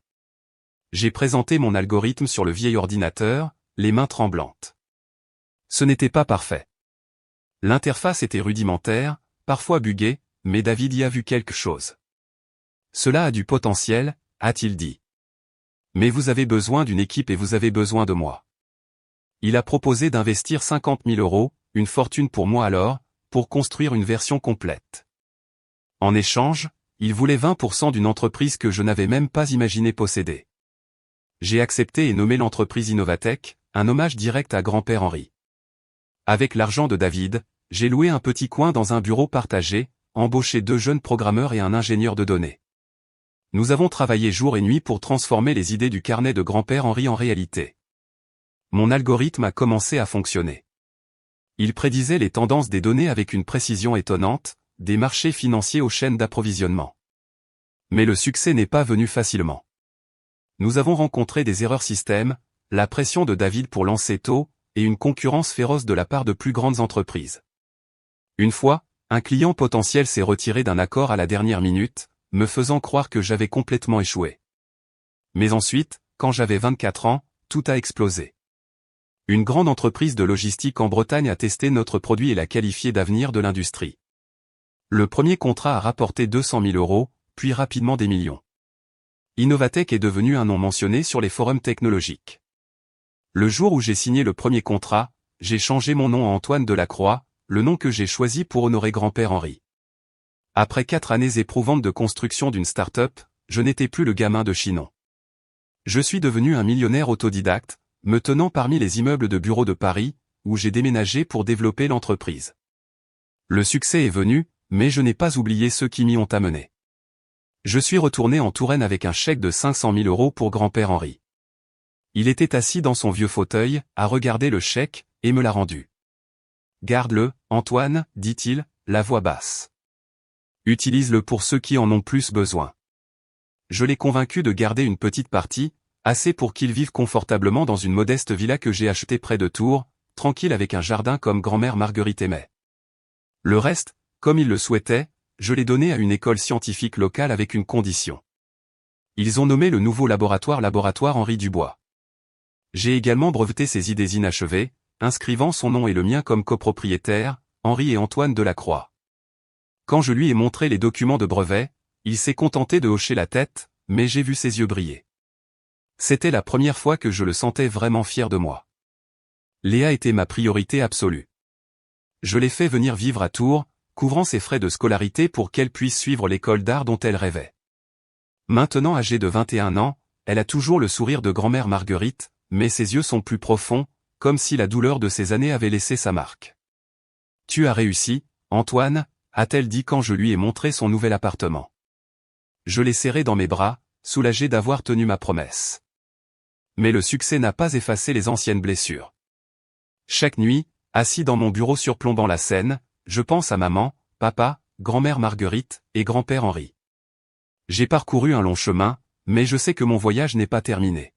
J'ai présenté mon algorithme sur le vieil ordinateur, les mains tremblantes. Ce n'était pas parfait. L'interface était rudimentaire, parfois buggé, mais David y a vu quelque chose. Cela a du potentiel, a-t-il dit. Mais vous avez besoin d'une équipe et vous avez besoin de moi. Il a proposé d'investir 50 000 €, une fortune pour moi alors, pour construire une version complète. En échange, il voulait 20% d'une entreprise que je n'avais même pas imaginé posséder. J'ai accepté et nommé l'entreprise Innovatech, un hommage direct à grand-père Henri. Avec l'argent de David, j'ai loué un petit coin dans un bureau partagé, embauché 2 jeunes programmeurs et un ingénieur de données. Nous avons travaillé jour et nuit pour transformer les idées du carnet de grand-père Henri en réalité. Mon algorithme a commencé à fonctionner. Il prédisait les tendances des données avec une précision étonnante, des marchés financiers aux chaînes d'approvisionnement. Mais le succès n'est pas venu facilement. Nous avons rencontré des erreurs système, la pression de David pour lancer tôt, et une concurrence féroce de la part de plus grandes entreprises. Une fois, un client potentiel s'est retiré d'un accord à la dernière minute, me faisant croire que j'avais complètement échoué. Mais ensuite, quand j'avais 24 ans, tout a explosé. Une grande entreprise de logistique en Bretagne a testé notre produit et l'a qualifié d'avenir de l'industrie. Le premier contrat a rapporté 200 000 €, puis rapidement des millions. Innovatech est devenu un nom mentionné sur les forums technologiques. Le jour où j'ai signé le premier contrat, j'ai changé mon nom en Antoine Delacroix, le nom que j'ai choisi pour honorer grand-père Henri. Après 4 années éprouvantes de construction d'une start-up, je n'étais plus le gamin de Chinon. Je suis devenu un millionnaire autodidacte, me tenant parmi les immeubles de bureaux de Paris, où j'ai déménagé pour développer l'entreprise. Le succès est venu, mais je n'ai pas oublié ceux qui m'y ont amené. Je suis retourné en Touraine avec un chèque de 500 000 € pour grand-père Henri. Il était assis dans son vieux fauteuil, a regardé le chèque, et me l'a rendu. « Garde-le, Antoine, dit-il, la voix basse. Utilise-le pour ceux qui en ont plus besoin. » Je l'ai convaincu de garder une petite partie, assez pour qu'il vive confortablement dans une modeste villa que j'ai achetée près de Tours, tranquille avec un jardin comme grand-mère Marguerite aimait. Le reste, comme il le souhaitait, je l'ai donné à une école scientifique locale avec une condition. Ils ont nommé le nouveau laboratoire Henri Dubois. J'ai également breveté ses idées inachevées, inscrivant son nom et le mien comme copropriétaires, Henri et Antoine Delacroix. Quand je lui ai montré les documents de brevet, il s'est contenté de hocher la tête, mais j'ai vu ses yeux briller. C'était la première fois que je le sentais vraiment fier de moi. Léa était ma priorité absolue. Je l'ai fait venir vivre à Tours, couvrant ses frais de scolarité pour qu'elle puisse suivre l'école d'art dont elle rêvait. Maintenant âgée de 21 ans, elle a toujours le sourire de grand-mère Marguerite, mais ses yeux sont plus profonds, comme si la douleur de ces années avait laissé sa marque. « Tu as réussi, Antoine », a-t-elle dit quand je lui ai montré son nouvel appartement. Je l'ai serré dans mes bras, soulagé d'avoir tenu ma promesse. Mais le succès n'a pas effacé les anciennes blessures. Chaque nuit, assis dans mon bureau surplombant la Seine, je pense à maman, papa, grand-mère Marguerite, et grand-père Henri. J'ai parcouru un long chemin, mais je sais que mon voyage n'est pas terminé.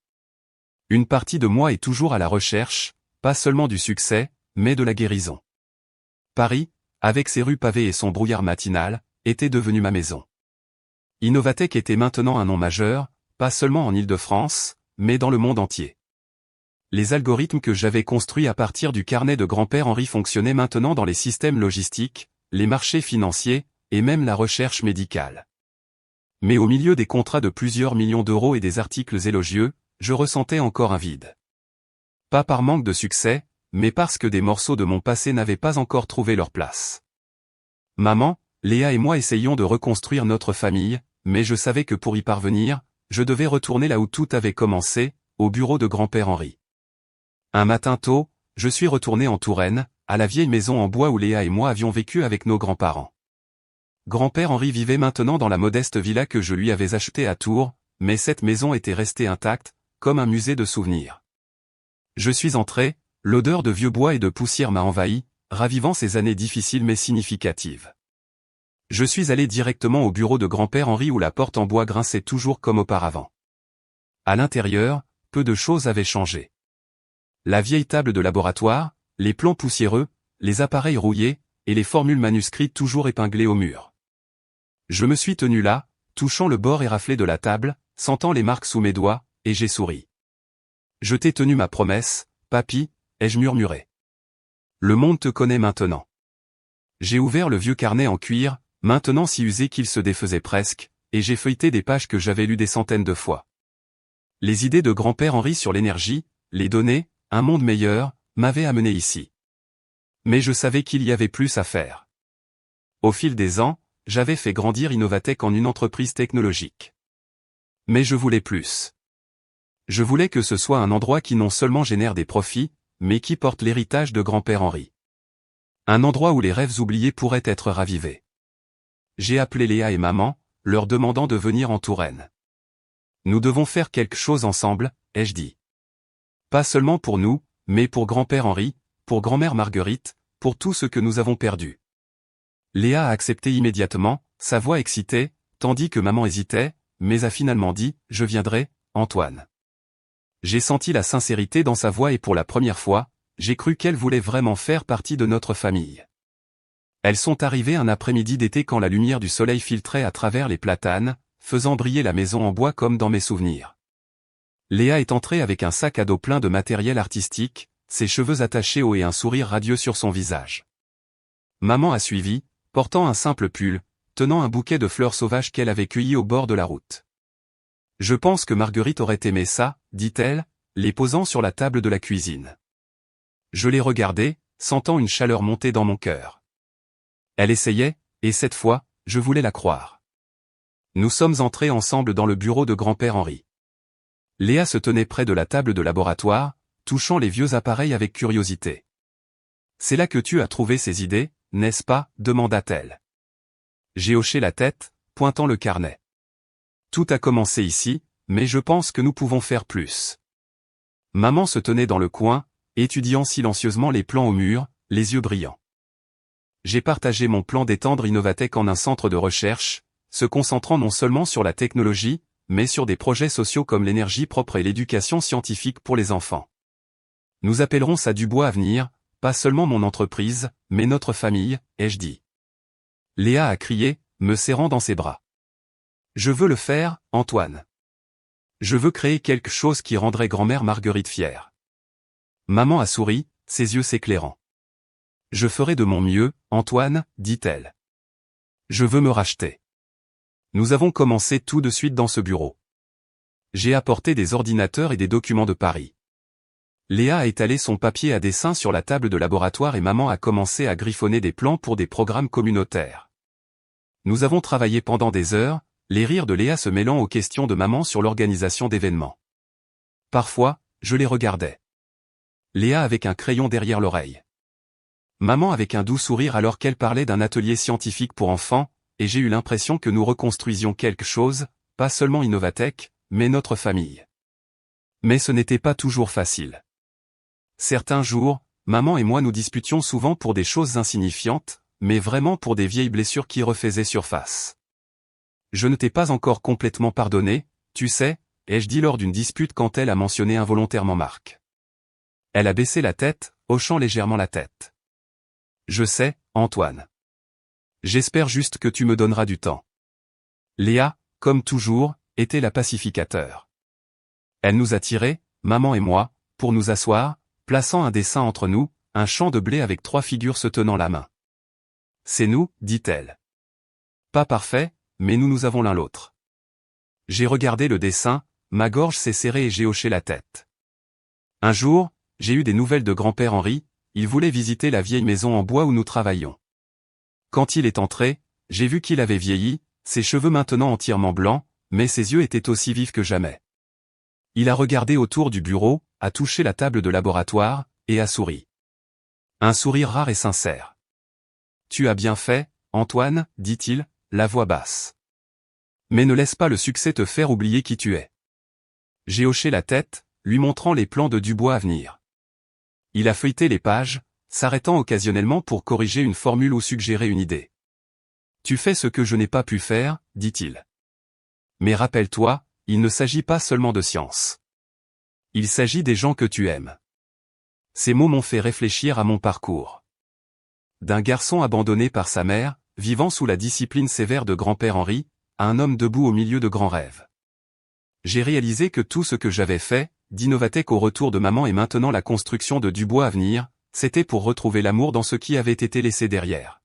Une partie de moi est toujours à la recherche, pas seulement du succès, mais de la guérison. Paris, avec ses rues pavées et son brouillard matinal, était devenu ma maison. Innovatech était maintenant un nom majeur, pas seulement en Île-de-France, mais dans le monde entier. Les algorithmes que j'avais construits à partir du carnet de grand-père Henri fonctionnaient maintenant dans les systèmes logistiques, les marchés financiers, et même la recherche médicale. Mais au milieu des contrats de plusieurs millions d'euros et des articles élogieux, je ressentais encore un vide. Pas par manque de succès, mais parce que des morceaux de mon passé n'avaient pas encore trouvé leur place. Maman, Léa et moi essayions de reconstruire notre famille, mais je savais que pour y parvenir, je devais retourner là où tout avait commencé, au bureau de grand-père Henri. Un matin tôt, je suis retourné en Touraine, à la vieille maison en bois où Léa et moi avions vécu avec nos grands-parents. Grand-père Henri vivait maintenant dans la modeste villa que je lui avais achetée à Tours, mais cette maison était restée intacte, comme un musée de souvenirs. Je suis entré, l'odeur de vieux bois et de poussière m'a envahi, ravivant ces années difficiles mais significatives. Je suis allé directement au bureau de grand-père Henri où la porte en bois grinçait toujours comme auparavant. À l'intérieur, peu de choses avaient changé. La vieille table de laboratoire, les plans poussiéreux, les appareils rouillés, et les formules manuscrites toujours épinglées au mur. Je me suis tenu là, touchant le bord éraflé de la table, sentant les marques sous mes doigts, et j'ai souri. Je t'ai tenu ma promesse, papy, ai-je murmuré. Le monde te connaît maintenant. J'ai ouvert le vieux carnet en cuir, maintenant si usé qu'il se défaisait presque, et j'ai feuilleté des pages que j'avais lues des centaines de fois. Les idées de grand-père Henri sur l'énergie, les données, un monde meilleur, m'avaient amené ici. Mais je savais qu'il y avait plus à faire. Au fil des ans, j'avais fait grandir Innovatech en une entreprise technologique. Mais je voulais plus. Je voulais que ce soit un endroit qui non seulement génère des profits, mais qui porte l'héritage de grand-père Henri. Un endroit où les rêves oubliés pourraient être ravivés. J'ai appelé Léa et maman, leur demandant de venir en Touraine. Nous devons faire quelque chose ensemble, ai-je dit. Pas seulement pour nous, mais pour grand-père Henri, pour grand-mère Marguerite, pour tout ce que nous avons perdu. Léa a accepté immédiatement, sa voix excitée, tandis que maman hésitait, mais a finalement dit « Je viendrai, Antoine ». J'ai senti la sincérité dans sa voix et pour la première fois, j'ai cru qu'elle voulait vraiment faire partie de notre famille. Elles sont arrivées un après-midi d'été quand la lumière du soleil filtrait à travers les platanes, faisant briller la maison en bois comme dans mes souvenirs. Léa est entrée avec un sac à dos plein de matériel artistique, ses cheveux attachés haut et un sourire radieux sur son visage. Maman a suivi, portant un simple pull, tenant un bouquet de fleurs sauvages qu'elle avait cueillies au bord de la route. Je pense que Marguerite aurait aimé ça, dit-elle, les posant sur la table de la cuisine. Je l'ai regardée, sentant une chaleur monter dans mon cœur. Elle essayait, et cette fois, je voulais la croire. Nous sommes entrés ensemble dans le bureau de grand-père Henri. Léa se tenait près de la table de laboratoire, touchant les vieux appareils avec curiosité. « C'est là que tu as trouvé ces idées, n'est-ce pas ?» demanda-t-elle. J'ai hoché la tête, pointant le carnet. Tout a commencé ici, mais je pense que nous pouvons faire plus. Maman se tenait dans le coin, étudiant silencieusement les plans au mur, les yeux brillants. J'ai partagé mon plan d'étendre Innovatech en un centre de recherche, se concentrant non seulement sur la technologie, mais sur des projets sociaux comme l'énergie propre et l'éducation scientifique pour les enfants. Nous appellerons ça Dubois Avenir, pas seulement mon entreprise, mais notre famille, ai-je dit. Léa a crié, me serrant dans ses bras. Je veux le faire, Antoine. Je veux créer quelque chose qui rendrait grand-mère Marguerite fière. Maman a souri, ses yeux s'éclairant. Je ferai de mon mieux, Antoine, dit-elle. Je veux me racheter. Nous avons commencé tout de suite dans ce bureau. J'ai apporté des ordinateurs et des documents de Paris. Léa a étalé son papier à dessin sur la table de laboratoire et maman a commencé à griffonner des plans pour des programmes communautaires. Nous avons travaillé pendant des heures, les rires de Léa se mêlant aux questions de maman sur l'organisation d'événements. Parfois, je les regardais. Léa avec un crayon derrière l'oreille. Maman avec un doux sourire alors qu'elle parlait d'un atelier scientifique pour enfants, et j'ai eu l'impression que nous reconstruisions quelque chose, pas seulement Innovatech, mais notre famille. Mais ce n'était pas toujours facile. Certains jours, maman et moi nous disputions souvent pour des choses insignifiantes, mais vraiment pour des vieilles blessures qui refaisaient surface. Je ne t'ai pas encore complètement pardonné, tu sais, ai-je dit lors d'une dispute quand elle a mentionné involontairement Marc. Elle a baissé la tête, hochant légèrement la tête. Je sais, Antoine. J'espère juste que tu me donneras du temps. Léa, comme toujours, était la pacificateur. Elle nous a tirés, maman et moi, pour nous asseoir, plaçant un dessin entre nous, un champ de blé avec 3 figures se tenant la main. C'est nous, dit-elle. Pas parfait, mais nous avons l'un l'autre. J'ai regardé le dessin, ma gorge s'est serrée et j'ai hoché la tête. Un jour, j'ai eu des nouvelles de grand-père Henri, il voulait visiter la vieille maison en bois où nous travaillions. Quand il est entré, j'ai vu qu'il avait vieilli, ses cheveux maintenant entièrement blancs, mais ses yeux étaient aussi vifs que jamais. Il a regardé autour du bureau, a touché la table de laboratoire, et a souri. Un sourire rare et sincère. « Tu as bien fait, Antoine, dit-il, la voix basse. Mais ne laisse pas le succès te faire oublier qui tu es. » J'ai hoché la tête, lui montrant les plans de Dubois Avenir. Il a feuilleté les pages, s'arrêtant occasionnellement pour corriger une formule ou suggérer une idée. « Tu fais ce que je n'ai pas pu faire, dit-il. Mais rappelle-toi, il ne s'agit pas seulement de science. Il s'agit des gens que tu aimes. » Ces mots m'ont fait réfléchir à mon parcours. D'un garçon abandonné par sa mère, vivant sous la discipline sévère de grand-père Henri, à un homme debout au milieu de grands rêves. J'ai réalisé que tout ce que j'avais fait, d'Innovatech au retour de maman et maintenant la construction de Dubois Avenir, c'était pour retrouver l'amour dans ce qui avait été laissé derrière.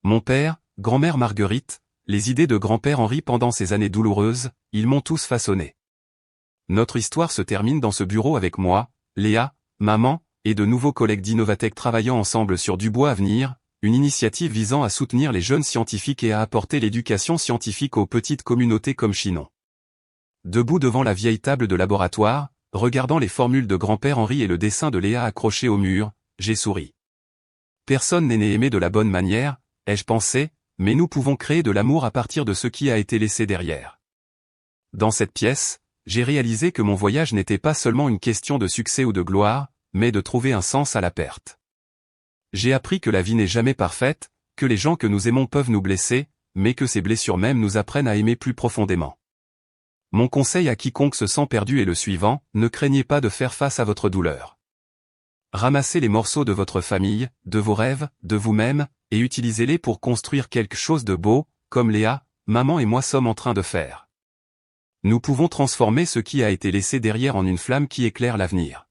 Mon père, grand-mère Marguerite, les idées de grand-père Henri pendant ces années douloureuses, ils m'ont tous façonné. Notre histoire se termine dans ce bureau avec moi, Léa, maman, et de nouveaux collègues d'Innovatech travaillant ensemble sur Dubois Avenir, une initiative visant à soutenir les jeunes scientifiques et à apporter l'éducation scientifique aux petites communautés comme Chinon. Debout devant la vieille table de laboratoire, regardant les formules de grand-père Henri et le dessin de Léa accroché au mur, j'ai souri. Personne n'est né aimé de la bonne manière, ai-je pensé, mais nous pouvons créer de l'amour à partir de ce qui a été laissé derrière. Dans cette pièce, j'ai réalisé que mon voyage n'était pas seulement une question de succès ou de gloire, mais de trouver un sens à la perte. J'ai appris que la vie n'est jamais parfaite, que les gens que nous aimons peuvent nous blesser, mais que ces blessures même nous apprennent à aimer plus profondément. Mon conseil à quiconque se sent perdu est le suivant, ne craignez pas de faire face à votre douleur. Ramassez les morceaux de votre famille, de vos rêves, de vous-même, et utilisez-les pour construire quelque chose de beau, comme Léa, maman et moi sommes en train de faire. Nous pouvons transformer ce qui a été laissé derrière en une flamme qui éclaire l'avenir.